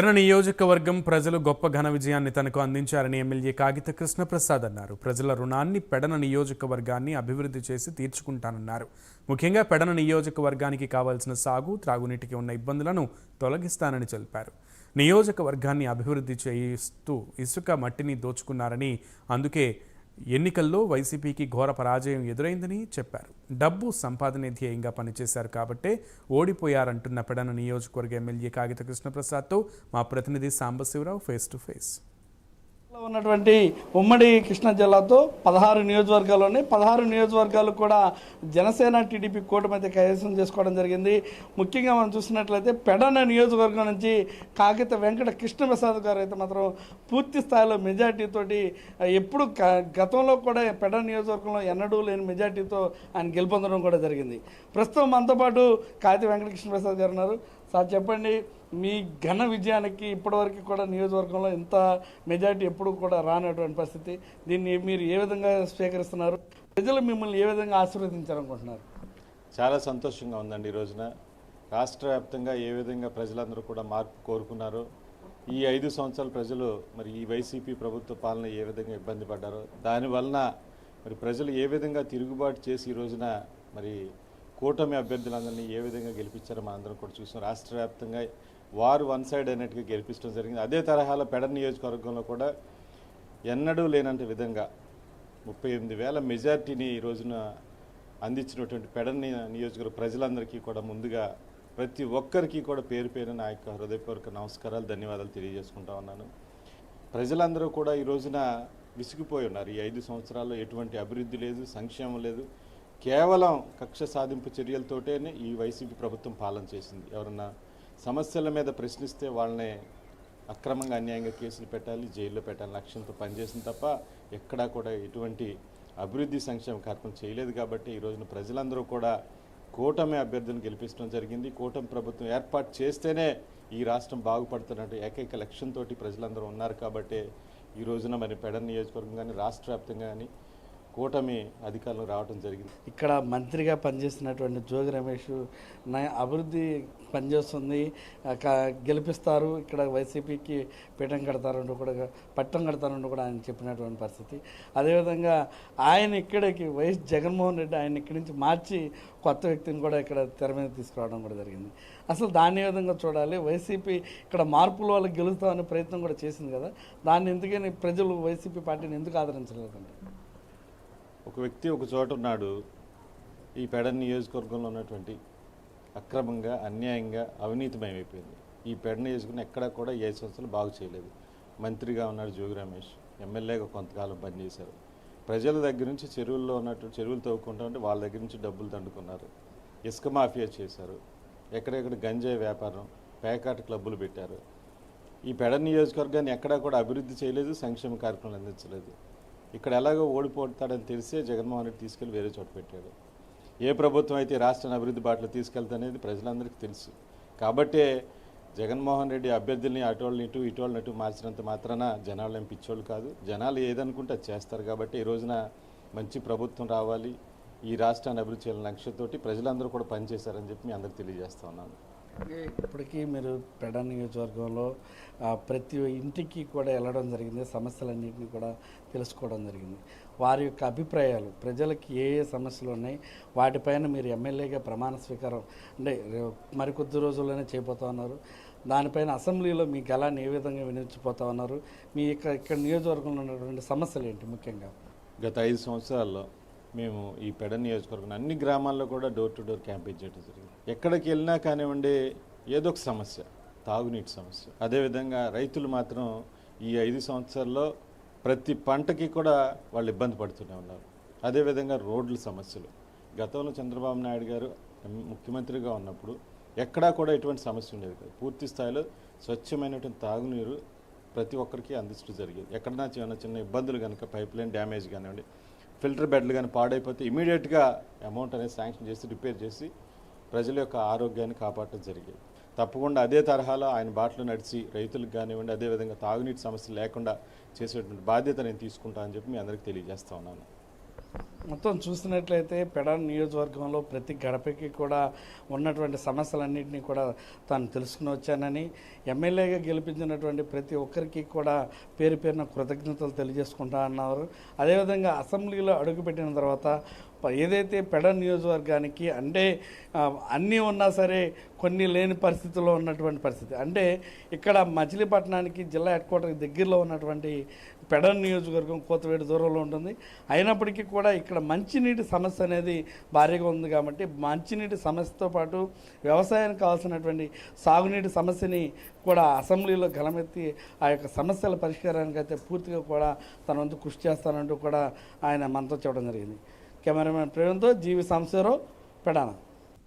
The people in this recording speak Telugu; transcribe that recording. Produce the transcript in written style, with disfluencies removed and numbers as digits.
పెడన నియోజకవర్గం ప్రజలు గొప్ప ఘన విజయాన్ని తనకు అందించారని ఎమ్మెల్యే కాగిత కృష్ణప్రసాద్ అన్నారు. ప్రజల రుణాన్ని పెడన నియోజకవర్గాన్ని అభివృద్ధి చేసి తీర్చుకుంటానన్నారు. ముఖ్యంగా పెడన నియోజకవర్గానికి కావాల్సిన సాగు, త్రాగునీటికి ఉన్న ఇబ్బందులను తొలగిస్తానని తెలిపారు. నియోజకవర్గాన్ని అభివృద్ధి చేయిస్తూ ఇసుక మట్టిని దోచుకున్నారని, అందుకే ఎన్నికల్లో వైసీపీకి ఘోర పరాజయం ఎదురైందని చెప్పారు. డబ్బు సంపాదనే ధ్యేయంగా పనిచేశారు కాబట్టే ఓడిపోయారంటున్న పెడన నియోజకవర్గ ఎమ్మెల్యే కాగిత కృష్ణప్రసాద్తో మా ప్రతినిధి సాంబశివరావు ఫేస్ టు ఫేస్. ఉన్నటువంటి ఉమ్మడి కృష్ణా జిల్లాతో 16 నియోజకవర్గాల్లోని 16 నియోజకవర్గాలు కూడా జనసేన టీడీపీ కూటమి అయితే కైవసం చేసుకోవడం జరిగింది. ముఖ్యంగా మనం చూసినట్లయితే పెడన నియోజకవర్గం నుంచి కాగిత వెంకట కృష్ణప్రసాద్ గారు అయితే మాత్రం పూర్తి స్థాయిలో మెజార్టీతోటి ఎప్పుడు గతంలో కూడా పెడన నియోజకవర్గంలో ఎన్నడూ లేని మెజార్టీతో ఆయన గెలుపొందడం కూడా జరిగింది. ప్రస్తుతం మనతో పాటు కాగిత వెంకట కృష్ణప్రసాద్ గారు ఉన్నారు. సార్ చెప్పండి, మీ ఘన విజయానికి ఇప్పటివరకు కూడా నియోజకవర్గంలో ఇంత మెజార్టీ ఎప్పుడు కూడా రానటువంటి పరిస్థితి, దీన్ని మీరు ఏ విధంగా స్వీకరిస్తున్నారు? ప్రజలు మిమ్మల్ని ఏ విధంగా ఆశీర్వదించాలనుకుంటున్నారు? చాలా సంతోషంగా ఉందండి. ఈ రోజున రాష్ట్ర వ్యాప్తంగా ఏ విధంగా ప్రజలందరూ కూడా మార్పు కోరుకున్నారో, ఈ 5 సంవత్సరాలు ప్రజలు మరి ఈ వైసీపీ ప్రభుత్వ పాలన ఏ విధంగా ఇబ్బంది పడ్డారో, దానివలన మరి ప్రజలు ఏ విధంగా తిరుగుబాటు చేసి ఈ రోజున మరి కూటమి అభ్యర్థులందరినీ ఏ విధంగా గెలిపించారో మనందరం కూడా చూసాం. రాష్ట్ర వ్యాప్తంగా వారు వన్ సైడ్ అయినట్టుగా గెలిపించడం జరిగింది. అదే తరహాలో పెడన నియోజకవర్గంలో కూడా ఎన్నడూ లేనంత విధంగా 38,000 మెజార్టీని ఈ రోజున అందించినటువంటి పెడన నియోజకవర్గ ప్రజలందరికీ కూడా ముందుగా ప్రతి ఒక్కరికి కూడా పేరు పేరు నా యొక్క హృదయపూర్వక నమస్కారాలు, ధన్యవాదాలు తెలియజేసుకుంటా ఉన్నాను. ప్రజలందరూ కూడా ఈ రోజున విసిగిపోయి ఉన్నారు. ఈ 5 సంవత్సరాల్లో ఎటువంటి అభివృద్ధి లేదు, సంక్షేమం లేదు. కేవలం కక్ష సాధింపు చర్యలతోటే ఈ వైసీపీ ప్రభుత్వం పాలన చేసింది. ఎవరన్నా సమస్యల మీద ప్రశ్నిస్తే వాళ్ళని అక్రమంగా అన్యాయంగా కేసులు పెట్టాలి, జైల్లో పెట్టాలి లక్ష్యంతో పనిచేసింది తప్ప ఎక్కడా కూడా ఎటువంటి అభివృద్ధి సంక్షేమ కార్యక్రమం చేయలేదు. కాబట్టి ఈ రోజున ప్రజలందరూ కూడా కూటమి అభ్యర్థులను గెలిపించడం జరిగింది. కూటమి ప్రభుత్వం ఏర్పాటు చేస్తేనే ఈ రాష్ట్రం బాగుపడుతున్నట్టు ఏకైక లక్ష్యంతో ప్రజలందరూ ఉన్నారు. కాబట్టి ఈ రోజున మరి పెడన నియోజకవర్గం కానీ రాష్ట్ర వ్యాప్తంగా కానీ కూటమి అధికారులు రావడం జరిగింది. ఇక్కడ మంత్రిగా పనిచేస్తున్నటువంటి జోగి రమేష్ అభివృద్ధి పనిచేస్తుంది, గెలిపిస్తారు, ఇక్కడ వైసీపీకి పీఠం కడతారంటూ కూడా పట్టం కడతారంటూ కూడా ఆయన చెప్పినటువంటి పరిస్థితి. అదేవిధంగా ఆయన ఇక్కడికి వైఎస్ జగన్మోహన్ రెడ్డి ఆయన ఇక్కడి నుంచి మార్చి కొత్త వ్యక్తిని కూడా ఇక్కడ తెర మీద తీసుకురావడం కూడా జరిగింది. అసలు దాన్ని ఏ విధంగా చూడాలి? వైసీపీ ఇక్కడ మార్పుల వల్ల గెలుస్తామనే ప్రయత్నం కూడా చేసింది కదా, దాన్ని ఎందుకని ప్రజలు వైసీపీ పార్టీని ఎందుకు ఆదరించలేదంటే? ఒక వ్యక్తి ఒక చోట ఉన్నాడు. ఈ పెడన నియోజకవర్గంలో ఉన్నటువంటి అక్రమంగా, అన్యాయంగా, అవినీతిమయమైపోయింది. ఈ పెడన నియోజకవర్గం ఎక్కడా కూడా 5 సంవత్సరాలు బాగు చేయలేదు. మంత్రిగా ఉన్నాడు జోగి రమేష్, ఎమ్మెల్యేగా కొంతకాలం పనిచేశారు. ప్రజల దగ్గర నుంచి చెరువుల్లో ఉన్నట్టు చెరువులు తవ్వుకుంటా ఉంటే వాళ్ళ దగ్గర నుంచి డబ్బులు దండుకున్నారు, ఇసుక మాఫియా చేశారు, ఎక్కడెక్కడ గంజాయి వ్యాపారం, పేకాట క్లబ్బులు పెట్టారు. ఈ పెడన నియోజకవర్గాన్ని ఎక్కడా కూడా అభివృద్ధి చేయలేదు, సంక్షేమ కార్యక్రమాలు అందించలేదు. ఇక్కడ ఎలాగో ఓడిపోతాడని తెలిసే జగన్మోహన్ రెడ్డి తీసుకెళ్ళి వేరే చోట పెట్టాడు. ఏ ప్రభుత్వం అయితే రాష్ట్రాన్ని అభివృద్ధి బాటలో తీసుకెళ్తానేది ప్రజలందరికీ తెలుసు. కాబట్టే జగన్మోహన్ రెడ్డి అభ్యర్థుల్ని అటోళ్ళని ఇటోళ్ళని మార్చినంత మాత్రాన జనాలు ఏం పిచ్చోళ్ళు కాదు. జనాలు ఏదనుకుంటే అది చేస్తారు. కాబట్టి ఈ రోజున మంచి ప్రభుత్వం రావాలి, ఈ రాష్ట్రాన్ని అభివృద్ధి చేయాలని లక్ష్యంతోటి ప్రజలందరూ కూడా పనిచేశారని చెప్పి మీ అందరికి తెలియజేస్తా ఉన్నాను. ఇప్పటికీ మీరు పెడన నియోజకవర్గంలో ప్రతి ఇంటికి కూడా వెళ్ళడం జరిగింది, సమస్యలన్నింటినీ కూడా తెలుసుకోవడం జరిగింది. వారి యొక్క అభిప్రాయాలు, ప్రజలకి ఏ ఏ సమస్యలు ఉన్నాయి, వాటిపైన మీరు ఎమ్మెల్యేగా ప్రమాణ స్వీకారం అంటే మరికొద్ది రోజుల్లోనే చేయబోతా ఉన్నారు. దానిపైన అసెంబ్లీలో మీ గళాన్ని ఏ విధంగా వినిపించిపోతా ఉన్నారు? మీ ఇక్కడ నియోజకవర్గంలో ఉన్నటువంటి సమస్యలు ఏంటి? ముఖ్యంగా గత 5 సంవత్సరాల్లో మేము ఈ పెడన నియోజకవర్గం అన్ని గ్రామాల్లో కూడా డోర్ టు డోర్ క్యాంపెయిన్ చేయడం జరిగింది. ఎక్కడికి వెళ్ళినా కానివ్వండి ఏదో ఒక సమస్య, తాగునీటి సమస్య. అదేవిధంగా రైతులు మాత్రం ఈ 5 సంవత్సరాల్లో ప్రతి పంటకి కూడా వాళ్ళు ఇబ్బంది పడుతూనే ఉన్నారు. అదేవిధంగా రోడ్ల సమస్యలు. గతంలో చంద్రబాబు నాయుడు గారు ముఖ్యమంత్రిగా ఉన్నప్పుడు ఎక్కడా కూడా ఎటువంటి సమస్య ఉండేది కాదు. పూర్తి స్థాయిలో స్వచ్ఛమైనటువంటి తాగునీరు ప్రతి ఒక్కరికి అందించడం జరిగేది. ఎక్కడన్నా చిన్న ఇబ్బందులు కనుక పైప్ లైన్ డ్యామేజ్ కానివ్వండి, ఫిల్టర్ బెడ్లు కానీ పాడైపోతే ఇమీడియట్గా అమౌంట్ అనేది శాంక్షన్ చేసి రిపేర్ చేసి ప్రజల యొక్క ఆరోగ్యాన్ని కాపాడటం జరిగేది. తప్పకుండా అదే తరహాలో ఆయన బాటలో నడిచి రైతులకు కానివ్వండి, అదేవిధంగా తాగునీటి సమస్యలు లేకుండా చేసేటువంటి బాధ్యత నేను తీసుకుంటా అని చెప్పి మీ అందరికీ తెలియజేస్తా ఉన్నాను. మొత్తం చూసినట్లయితే పెడాన నియోజకవర్గంలో ప్రతి గడపకి కూడా ఉన్నటువంటి సమస్యలన్నింటినీ కూడా తాను తెలుసుకుని వచ్చానని, ఎమ్మెల్యేగా గెలిపించినటువంటి ప్రతి ఒక్కరికి కూడా పేరు పేరున కృతజ్ఞతలు తెలియజేసుకుంటా అన్నారు. అదేవిధంగా అసెంబ్లీలో అడుగుపెట్టిన తర్వాత ఏదైతే పెడాన నియోజకవర్గానికి అంటే అన్నీ ఉన్నా సరే కొన్ని లేని పరిస్థితుల్లో ఉన్నటువంటి పరిస్థితి, అంటే ఇక్కడ మచిలీపట్నానికి జిల్లా హెడ్ క్వార్టర్కి దగ్గరలో ఉన్నటువంటి పెడాన నియోజకవర్గం కోతవేడు దూరంలో ఉంటుంది. అయినప్పటికీ కూడా ఇక్కడ మంచినీటి సమస్య అనేది భారీగా ఉంది. కాబట్టి మంచినీటి సమస్యతో పాటు వ్యవసాయానికి కావాల్సినటువంటి సాగునీటి సమస్యని కూడా అసెంబ్లీలో గలమెత్తి ఆ యొక్క సమస్యల పరిష్కారానికి అయితే పూర్తిగా కూడా తన వంతు కృషి చేస్తానంటూ కూడా ఆయన మనతో చెప్పడం జరిగింది. కెమెరామెన్ ప్రేమతో జీవి సాంబశివరావు, పెడాన.